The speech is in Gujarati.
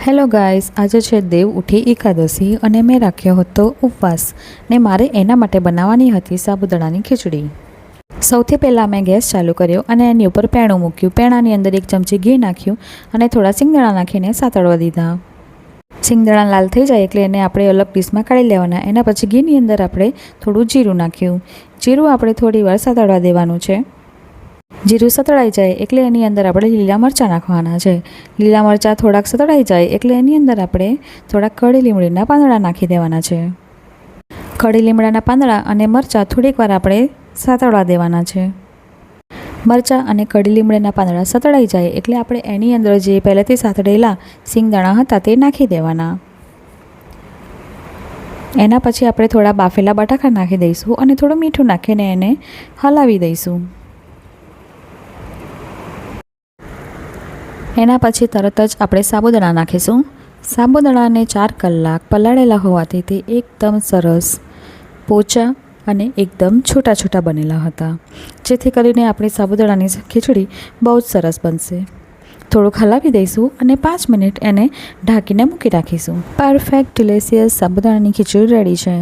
હેલો ગાઈસ, આજે છે દેવ ઉઠી એકાદશી અને મેં રાખ્યો હતો ઉપવાસ ને મારે એના માટે બનાવવાની હતી સાબુદાણાની ખીચડી। સૌથી પહેલાં મેં ગેસ ચાલુ કર્યો અને એની ઉપર પેણું મૂક્યું। પેણાની અંદર 1 ચમચી ઘી નાખ્યું અને થોડા સિંગદાણા નાખીને સાતળવા દીધા। સિંગદાણા લાલ થઈ જાય એટલે એને આપણે અલગ ડીશમાં કાઢી લેવાના। એના પછી ઘીની અંદર આપણે થોડું જીરું નાખ્યું। જીરું આપણે થોડી વાર સાતળવા દેવાનું છે। જીરું સતળાઈ જાય એટલે એની અંદર આપણે લીલા મરચાં નાખવાના છે। લીલા મરચાં થોડાક સતળાઈ જાય એટલે એની અંદર આપણે થોડાક કળી લીમડીના પાંદડા નાખી દેવાના છે। કળી લીમડાના પાંદડા અને મરચાં થોડીક વાર આપણે સાતળવા દેવાના છે। મરચાં અને કળી લીમડાના પાંદડા સતળાઈ જાય એટલે આપણે એની અંદર જે પહેલેથી સાતળેલા સિંગદાણા હતા તે નાખી દેવાના। એના પછી આપણે થોડા બાફેલા બટાકા નાખી દઈશું અને થોડું મીઠું નાખીને એને હલાવી દઈશું। એના પછી તરત જ આપણે સાબુદાણા નાખીશું। સાબુદાણાને 4 કલાક પલાળેલા હોવાથી તે એકદમ સરસ પોચા અને એકદમ છૂટા છૂટા બનેલા હતા, જેથી કરીને આપણી સાબુદાણાની ખીચડી બહુ જ સરસ બનશે। થોડુંક હલાવી દઈશું અને 5 મિનિટ એને ઢાંકીને મૂકી રાખીશું। પરફેક્ટ ડિલિશિયસ સાબુદાણાની ખીચડી રેડી છે।